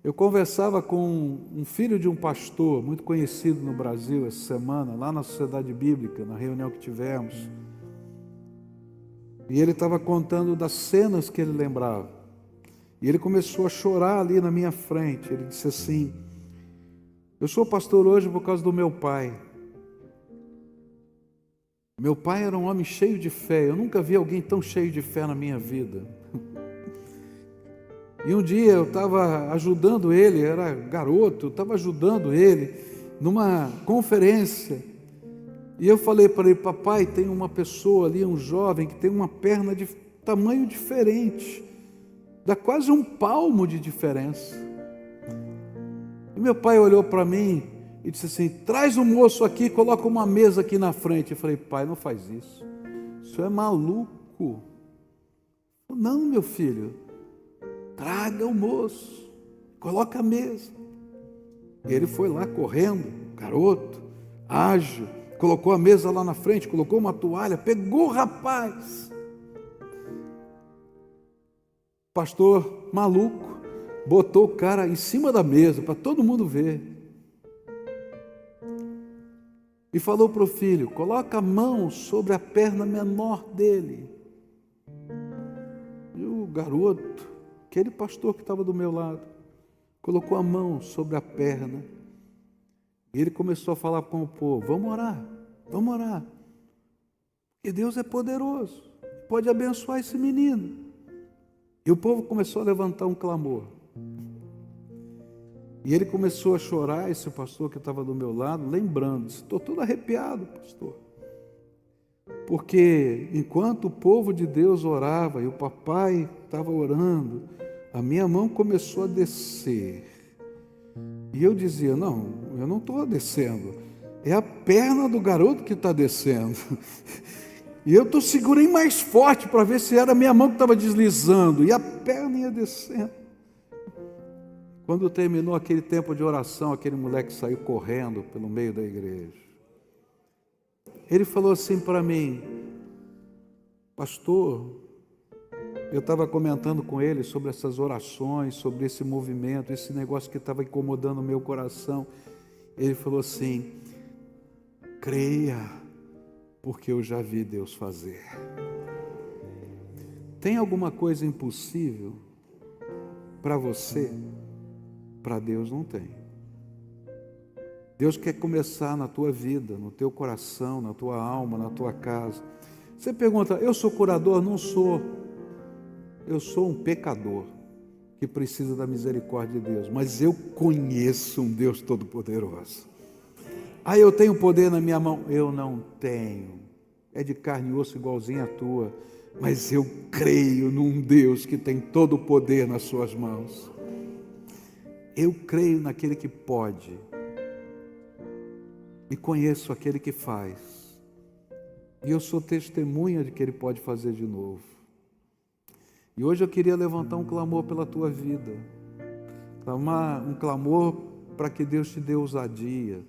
[SPEAKER 1] Eu conversava com um filho de um pastor muito conhecido no Brasil essa semana, lá na Sociedade Bíblica, na reunião que tivemos. E ele estava contando das cenas que ele lembrava. E ele começou a chorar ali na minha frente. Ele disse assim: eu sou pastor hoje por causa do meu pai. Meu pai era um homem cheio de fé. Eu nunca vi alguém tão cheio de fé na minha vida. E um dia eu estava ajudando ele, era garoto, eu estava ajudando ele numa conferência. E eu falei para ele: papai, tem uma pessoa ali, um jovem, que tem uma perna de tamanho diferente, dá quase um palmo de diferença. E meu pai olhou para mim e disse assim: traz o moço aqui, coloca uma mesa aqui na frente. Eu falei: pai, não faz isso, isso é maluco. Não, meu filho, traga o moço, coloca a mesa. E ele foi lá correndo, garoto, ágil, colocou a mesa lá na frente, colocou uma toalha, pegou o rapaz. Pastor maluco, botou o cara em cima da mesa para todo mundo ver. e falou para o filho: coloca a mão sobre a perna menor dele. E o garoto, aquele pastor que estava do meu lado, colocou a mão sobre a perna. E ele começou a falar com o povo: vamos orar, vamos orar. Porque Deus é poderoso, pode abençoar esse menino. E o povo começou a levantar um clamor. E ele começou a chorar, esse pastor que estava do meu lado, lembrando: estou todo arrepiado, pastor. Porque enquanto o povo de Deus orava e o papai estava orando, a minha mão começou a descer. E eu dizia: não, eu não estou descendo, é a perna do garoto que está descendo. E eu segurei mais forte para ver se era a minha mão que estava deslizando, e a perna ia descendo. Quando terminou aquele tempo de oração, aquele moleque saiu correndo pelo meio da igreja. Ele falou assim para mim: pastor, eu estava comentando com ele sobre essas orações, sobre esse movimento, esse negócio que estava incomodando o meu coração. Ele falou assim: creia, porque eu já vi Deus fazer. Tem alguma coisa impossível para você? Para Deus não tem. Deus quer começar na tua vida, no teu coração, na tua alma, na tua casa. Você pergunta: eu sou curador? Não sou. Eu sou um pecador que precisa da misericórdia de Deus, mas eu conheço um Deus todo-poderoso. Eu tenho poder na minha mão? Eu não tenho. É de carne e osso igualzinho a tua, mas eu creio num Deus que tem todo o poder nas suas mãos. Eu creio naquele que pode, e conheço aquele que faz, e eu sou testemunha de que Ele pode fazer de novo. E hoje eu queria levantar um clamor pela tua vida, um clamor para que Deus te dê ousadia,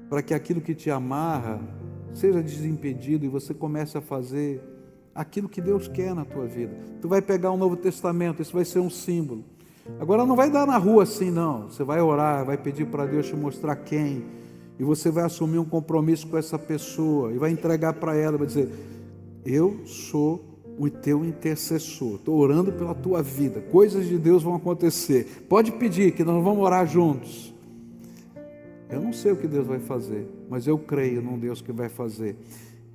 [SPEAKER 1] para que aquilo que te amarra seja desimpedido e você comece a fazer aquilo que Deus quer na tua vida. Tu vai pegar o Novo Testamento, isso vai ser um símbolo. Agora não vai dar na rua assim não, você vai orar, vai pedir para Deus te mostrar quem, e você vai assumir um compromisso com essa pessoa, e vai entregar para ela, vai dizer: eu sou o teu intercessor, estou orando pela tua vida, coisas de Deus vão acontecer, pode pedir que nós vamos orar juntos. Eu não sei o que Deus vai fazer, mas eu creio num Deus que vai fazer.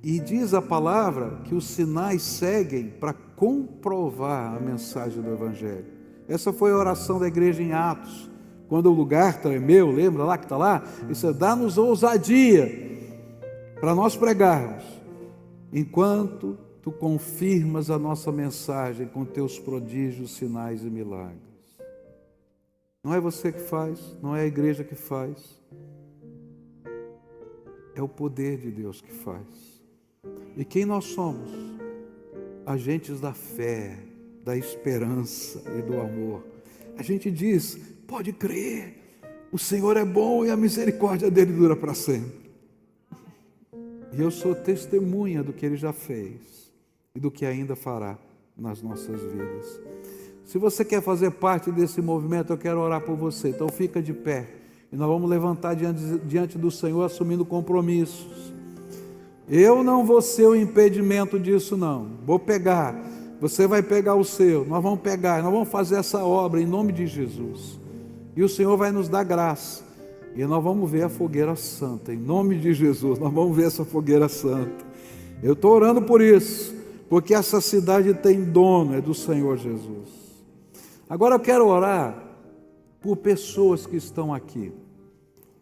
[SPEAKER 1] E diz a palavra que os sinais seguem para comprovar a mensagem do Evangelho. Essa foi a oração da igreja em Atos, quando o lugar tremeu, lembra lá que está lá? Isso é: dá-nos ousadia para nós pregarmos, enquanto tu confirmas a nossa mensagem com teus prodígios, sinais e milagres. Não é você que faz, não é a igreja que faz, é o poder de Deus que faz. E quem nós somos? Agentes da fé, da esperança e do amor. A gente diz: pode crer, o Senhor é bom e a misericórdia dele dura para sempre. E eu sou testemunha do que Ele já fez e do que ainda fará nas nossas vidas. Se você quer fazer parte desse movimento, eu quero orar por você. Então fica de pé e nós vamos levantar diante do Senhor, assumindo compromissos. Eu não vou ser o impedimento disso não, vou pegar. Você vai pegar o seu, nós vamos pegar, nós vamos fazer essa obra em nome de Jesus. E o Senhor vai nos dar graça. E nós vamos ver a fogueira santa, em nome de Jesus, nós vamos ver essa fogueira santa. Eu estou orando por isso, porque essa cidade tem dono, é do Senhor Jesus. Agora eu quero orar por pessoas que estão aqui,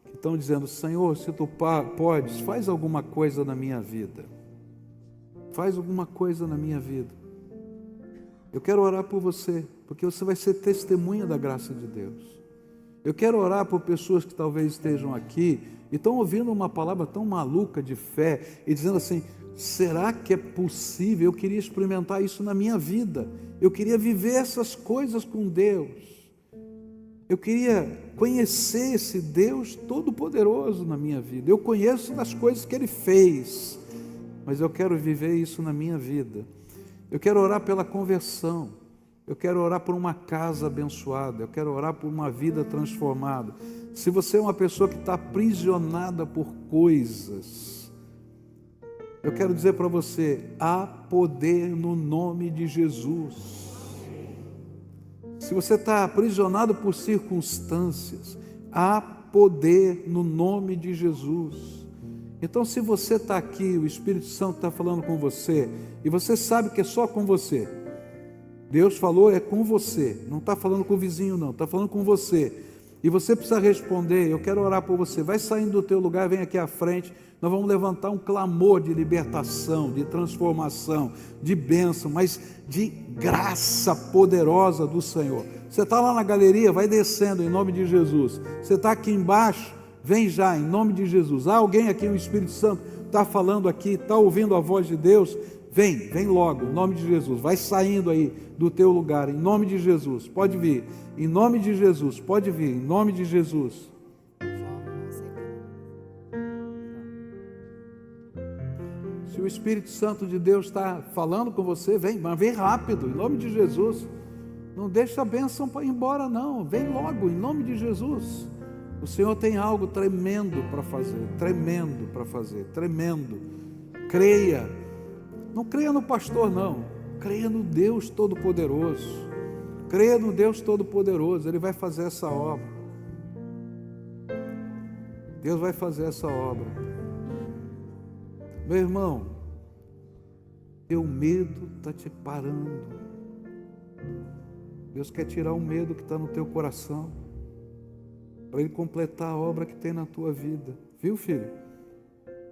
[SPEAKER 1] que estão dizendo: Senhor, se tu podes, faz alguma coisa na minha vida. Faz alguma coisa na minha vida. Eu quero orar por você, porque você vai ser testemunha da graça de Deus. Eu quero orar por pessoas que talvez estejam aqui e estão ouvindo uma palavra tão maluca de fé e dizendo assim: será que é possível? Eu queria experimentar isso na minha vida. Eu queria viver essas coisas com Deus. Eu queria conhecer esse Deus todo-poderoso na minha vida. Eu conheço das coisas que Ele fez, mas eu quero viver isso na minha vida. Eu quero orar pela conversão. Eu quero orar por uma casa abençoada, eu quero orar por uma vida transformada. Se você é uma pessoa que está aprisionada por coisas, eu quero dizer para você, há poder no nome de Jesus. Se você está aprisionado por circunstâncias, há poder no nome de Jesus. Então, se você está aqui, o Espírito Santo está falando com você, e você sabe que é só com você, Deus falou, é com você, não está falando com o vizinho não, está falando com você, e você precisa responder, eu quero orar por você, vai saindo do teu lugar, vem aqui à frente, nós vamos levantar um clamor de libertação, de transformação, de bênção, mas de graça poderosa do Senhor. Você está lá na galeria, vai descendo em nome de Jesus. Você está aqui embaixo, vem já em nome de Jesus. Há alguém aqui, o Espírito Santo está falando aqui, está ouvindo a voz de Deus, vem logo, em nome de Jesus. Vai saindo aí do teu lugar, em nome de Jesus. Pode vir, em nome de Jesus, pode vir, em nome de Jesus. Se o Espírito Santo de Deus está falando com você, vem, mas vem rápido, em nome de Jesus. Não deixa a bênção para ir embora não, vem logo, em nome de Jesus. O Senhor tem algo tremendo para fazer, tremendo. Creia, não creia no pastor não, creia no Deus Todo-Poderoso. Creia no Deus Todo-Poderoso, Ele vai fazer essa obra. Deus vai fazer essa obra. Meu irmão, teu medo está te parando. Deus quer tirar o medo que está no teu coração, para Ele completar a obra que tem na tua vida. Viu, filho?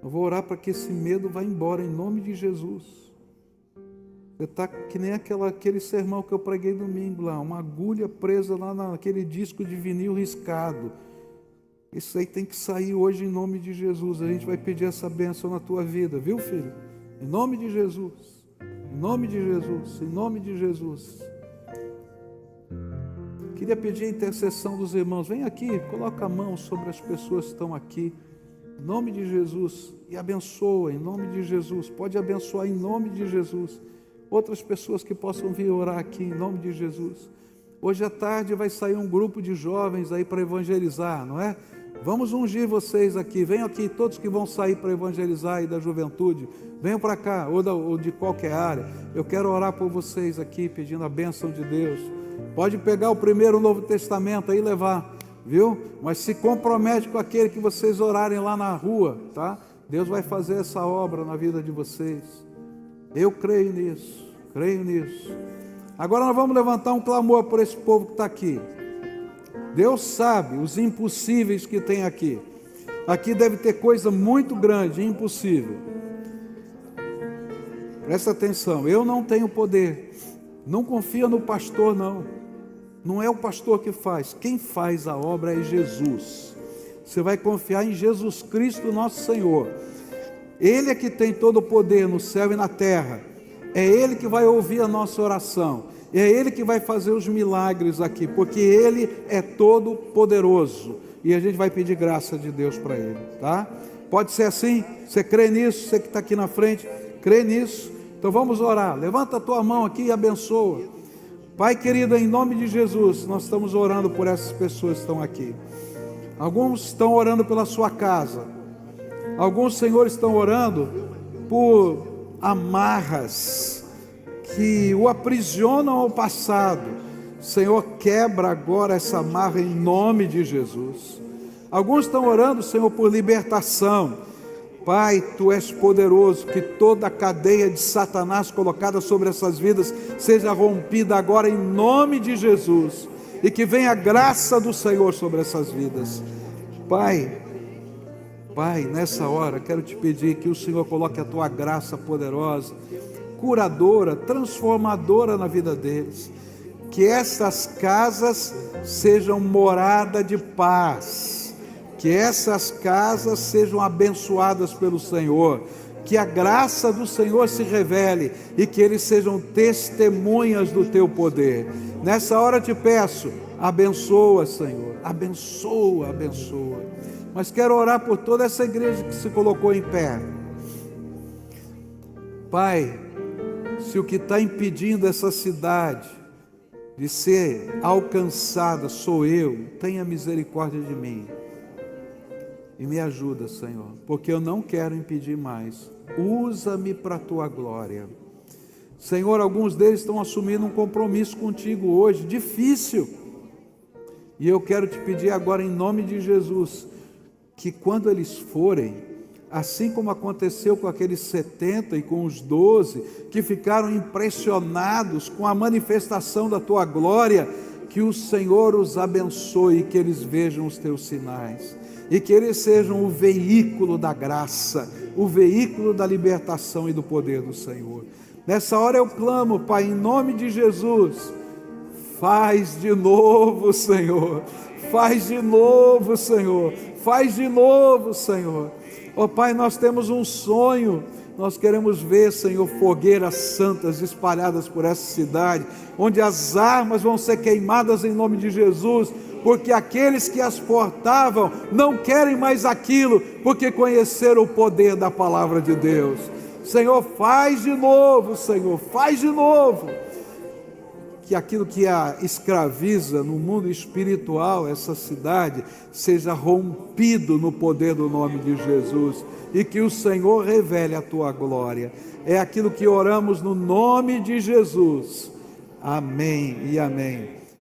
[SPEAKER 1] Eu vou orar para que esse medo vá embora, em nome de Jesus. Você está que nem aquele sermão que eu preguei domingo lá, uma agulha presa lá naquele disco de vinil riscado. Isso aí tem que sair hoje em nome de Jesus. A gente vai pedir essa bênção na tua vida, viu, filho? Em nome de Jesus, em nome de Jesus, em nome de Jesus. Queria pedir a intercessão dos irmãos. Vem aqui, coloca a mão sobre as pessoas que estão aqui, em nome de Jesus, e abençoa em nome de Jesus. Pode abençoar em nome de Jesus. Outras pessoas que possam vir orar aqui em nome de Jesus. Hoje à tarde vai sair um grupo de jovens aí para evangelizar, não é? Vamos ungir vocês aqui, venham aqui, todos que vão sair para evangelizar aí da juventude, venham para cá, ou de qualquer área. Eu quero orar por vocês aqui, pedindo a bênção de Deus. Pode pegar o primeiro Novo Testamento aí e levar, viu? Mas se compromete com aquele que vocês orarem lá na rua, tá? Deus vai fazer essa obra na vida de vocês. Eu creio nisso, creio nisso. Agora nós vamos levantar um clamor por esse povo que está aqui. Deus sabe os impossíveis que tem aqui. Aqui deve ter coisa muito grande, impossível. Presta atenção, eu não tenho poder. Não confia no pastor não. Não é o pastor que faz. Quem faz a obra é Jesus. Você vai confiar em Jesus Cristo, nosso Senhor. Ele é que tem todo o poder no céu e na terra. É Ele que vai ouvir a nossa oração. É Ele que vai fazer os milagres aqui, porque Ele é todo poderoso. E a gente vai pedir graça de Deus para Ele, tá? Pode ser assim? Você crê nisso? Você que está aqui na frente, crê nisso? Então vamos orar. Levanta a tua mão aqui e abençoa. Pai querido, em nome de Jesus, nós estamos orando por essas pessoas que estão aqui. Alguns estão orando pela sua casa. Alguns, Senhor, estão orando por amarras que o aprisionam ao passado. Senhor, quebra agora essa amarra em nome de Jesus. Alguns estão orando, Senhor, por libertação. Pai, Tu és poderoso, que toda a cadeia de Satanás colocada sobre essas vidas seja rompida agora em nome de Jesus, e que venha a graça do Senhor sobre essas vidas. Pai, nessa hora quero te pedir que o Senhor coloque a Tua graça poderosa, curadora, transformadora na vida deles, que essas casas sejam morada de paz, que essas casas sejam abençoadas pelo Senhor, que a graça do Senhor se revele e que eles sejam testemunhas do Teu poder. Nessa hora te peço, abençoa, Senhor, abençoa. Mas quero orar por toda essa igreja que se colocou em pé. Pai, se o que está impedindo essa cidade de ser alcançada sou eu, tenha misericórdia de mim. E me ajuda, Senhor, porque eu não quero impedir mais. Usa-me para a tua glória. Senhor, alguns deles estão assumindo um compromisso contigo hoje, difícil. E eu quero te pedir agora, em nome de Jesus, que quando eles forem, assim como aconteceu com aqueles 70 e com os 12, que ficaram impressionados com a manifestação da tua glória, que o Senhor os abençoe, que eles vejam os teus sinais, e que eles sejam o veículo da graça, o veículo da libertação e do poder do Senhor. Nessa hora eu clamo, Pai, em nome de Jesus, faz de novo, Senhor, faz de novo, Senhor, faz de novo, Senhor. Ó Pai, nós temos um sonho, nós queremos ver, Senhor, fogueiras santas espalhadas por essa cidade, onde as armas vão ser queimadas em nome de Jesus, porque aqueles que as portavam não querem mais aquilo, porque conheceram o poder da palavra de Deus. Senhor, faz de novo, Senhor, faz de novo, que aquilo que a escraviza no mundo espiritual, essa cidade, seja rompido no poder do nome de Jesus, e que o Senhor revele a tua glória. É aquilo que oramos no nome de Jesus. Amém e amém.